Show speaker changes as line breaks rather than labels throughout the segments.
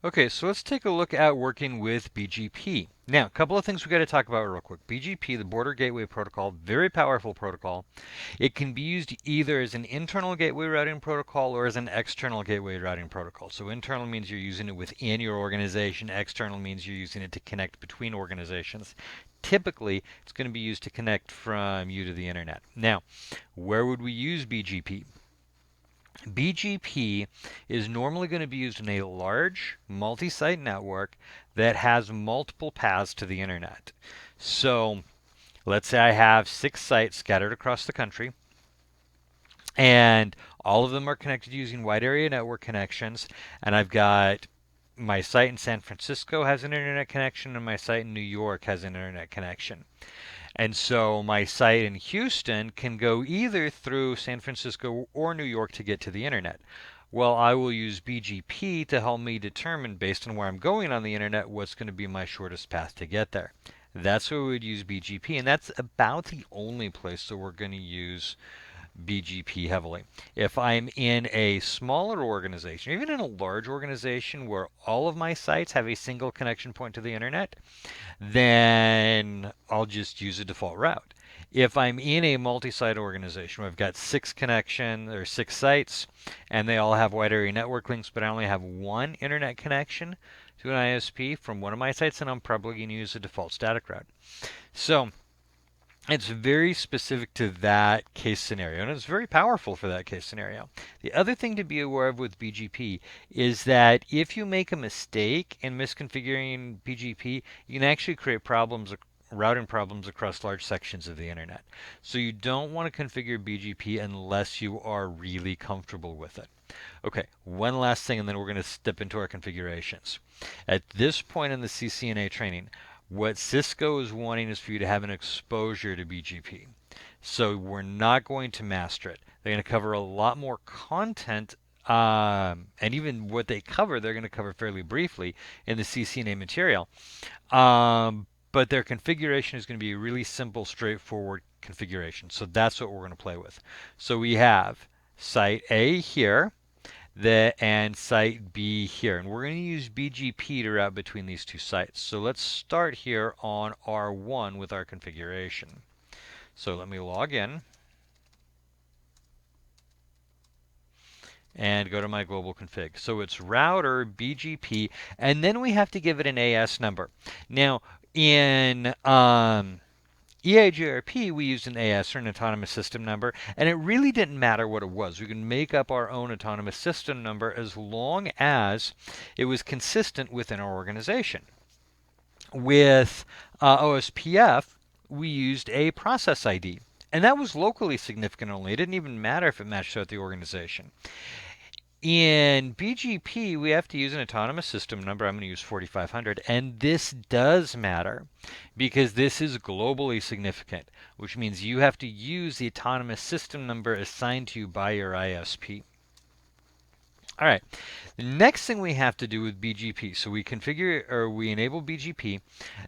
Okay, so let's take a look at working with BGP. Now, a couple of things we got to talk about real quick. BGP, the Border Gateway Protocol, very powerful protocol. It can be used either as an internal gateway routing protocol or as an external gateway routing protocol. So internal means you're using it within your organization. External means you're using it to connect between organizations. Typically, it's going to be used to connect from you to the internet. Now, where would we use BGP? BGP is normally going to be used in a large multi-site network that has multiple paths to the internet. So let's say I have 6 sites scattered across the country, and all of them are connected using wide area network connections, and I've got my site in San Francisco has an internet connection, and my site in New York has an internet connection. And so my site in Houston can go either through San Francisco or New York to get to the internet. Well, I will use BGP to help me determine, based on where I'm going on the internet, what's going to be my shortest path to get there. That's where we would use BGP, and that's about the only place that we're going to use BGP heavily. If I'm in a smaller organization, even in a large organization where all of my sites have a single connection point to the internet, then I'll just use a default route. If I'm in a multi-site organization where I've got 6 sites and they all have wide area network links, but I only have one internet connection to an ISP from one of my sites, then I'm probably going to use a default static route. So it's very specific to that case scenario, and it's very powerful for that case scenario. The other thing to be aware of with BGP is that if you make a mistake in misconfiguring BGP, you can actually create problems, routing problems across large sections of the internet. So you don't want to configure BGP unless you are really comfortable with it. Okay, one last thing, and then we're going to step into our configurations. At this point in the CCNA training, what Cisco is wanting is for you to have an exposure to BGP. So we're not going to master it. They're going to cover a lot more content, and even what they cover, they're going to cover fairly briefly in the CCNA material. But their configuration is going to be a really simple, straightforward configuration. So that's what we're going to play with. So we have site A here, and site B here. And we're going to use BGP to route between these 2 sites. So let's start here on R1 with our configuration. So let me log in and go to my global config. So it's router BGP, and then we have to give it an AS number. Now, in eIGRP, we used an AS, or an autonomous system number, and it really didn't matter what it was. We can make up our own autonomous system number as long as it was consistent within our organization. With OSPF, we used a process ID, and that was locally significant only. It didn't even matter if it matched out the organization. In BGP, we have to use an autonomous system number. I'm going to use 4500, and this does matter because this is globally significant, which means you have to use the autonomous system number assigned to you by your ISP. All right, the next thing we have to do with BGP, so we configure or we enable BGP,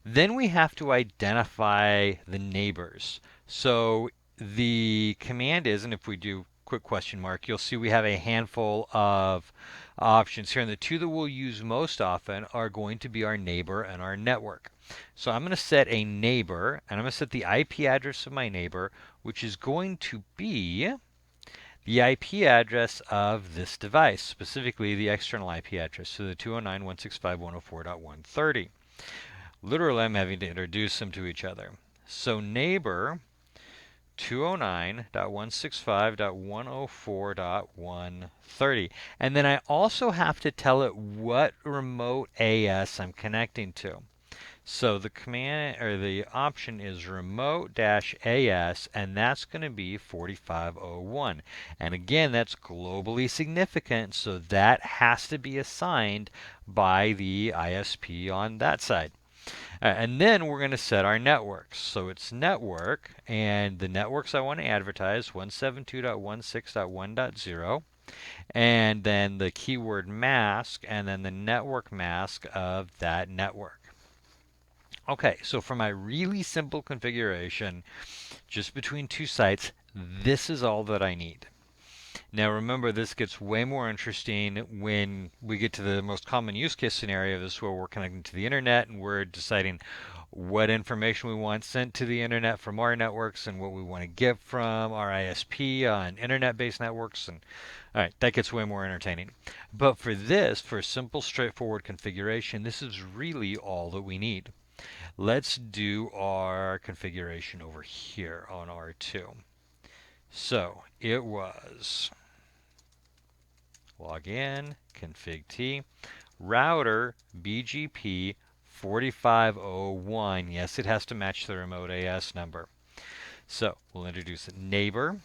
then we have to identify the neighbors. So the command is, and if we do quick question mark, you'll see we have a handful of options here, and the 2 that we'll use most often are going to be our neighbor and our network. So I'm going to set a neighbor, and I'm going to set the IP address of my neighbor, which is going to be the IP address of this device, specifically the external IP address, so the 209.165.104.130. Literally, I'm having to introduce them to each other. So neighbor 209.165.104.130. And then I also have to tell it what remote AS I'm connecting to. So the command or the option is remote-as, and that's going to be 4501. And again, that's globally significant, so that has to be assigned by the ISP on that side. And then we're going to set our networks. So it's network, and the networks I want to advertise 172.16.1.0, and then the keyword mask, and then the network mask of that network. Okay, so for my really simple configuration, just between 2 sites, this is all that I need. Now remember, this gets way more interesting when we get to the most common use case scenario. This is where we're connecting to the internet and we're deciding what information we want sent to the internet from our networks and what we want to get from our ISP on internet-based networks. And all right, that gets way more entertaining. But for this, for simple, straightforward configuration, this is really all that we need. Let's do our configuration over here on R2. So it was log in, config t, router BGP 4501. Yes, it has to match the remote AS number. So we'll introduce it. Neighbor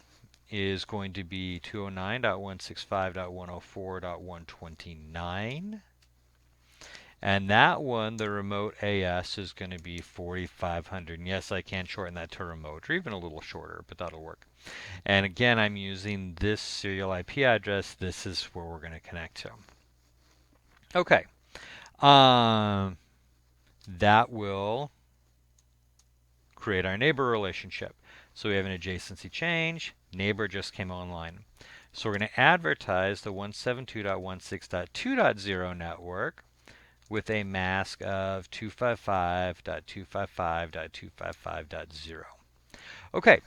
is going to be 209.165.104.129. And that one, the remote AS, is going to be 4500. And yes, I can shorten that to remote, or even a little shorter, but that'll work. And again, I'm using this serial IP address. This is where we're going to connect to. Okay. That will create our neighbor relationship. So we have an adjacency change. Neighbor just came online. So we're going to advertise the 172.16.2.0 network with a mask of 255.255.255.0. Okay.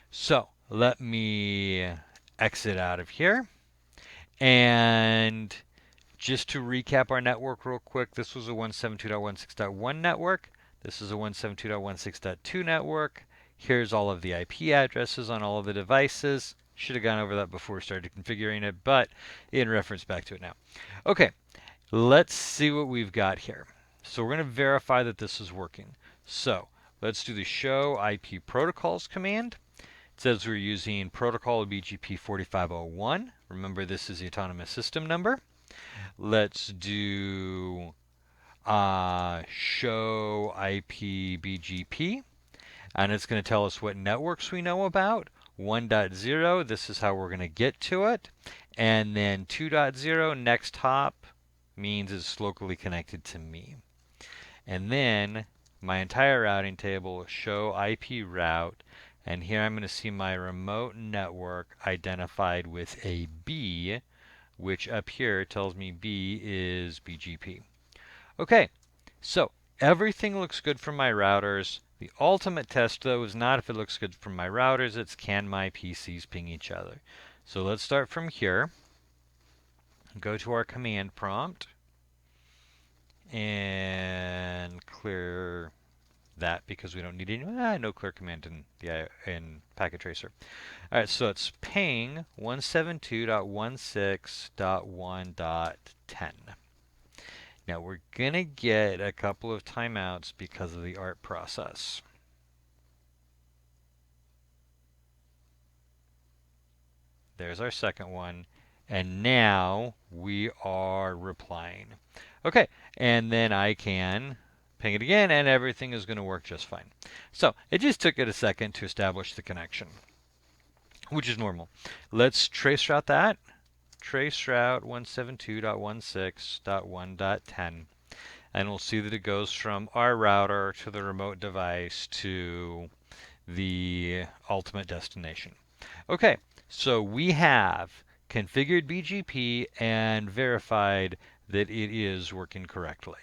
So let me exit out of here. And just to recap our network real quick, this was a 172.16.1 network. This is a 172.16.2 network. Here's all of the IP addresses on all of the devices. Should have gone over that before we started configuring it, but in reference back to it now. Okay, let's see what we've got here. So we're going to verify that this is working. So let's do the show IP protocols command. It says we're using protocol BGP 4501. Remember, this is the autonomous system number. Let's do show IP BGP, and it's going to tell us what networks we know about. 1.0, this is how we're going to get to it. And then 2.0, next hop, means it's locally connected to me. And then my entire routing table will show IP route. And here I'm going to see my remote network identified with a B, which up here tells me B is BGP. Okay, so everything looks good from my routers. The ultimate test, though, is not if it looks good from my routers, it's can my PCs ping each other. So let's start from here. Go to our command prompt and clear that because we don't need any. No clear command in packet tracer. All right, so it's ping 172.16.1.10. Now we're going to get a couple of timeouts because of the ARP process. There's our second one. And now we are replying. Okay, and then I can ping it again and everything is going to work just fine. So it just took it a second to establish the connection, which is normal. Let's trace route that. Trace route 172.16.1.10. And we'll see that it goes from our router to the remote device to the ultimate destination. Okay, so we have configured BGP and verified that it is working correctly.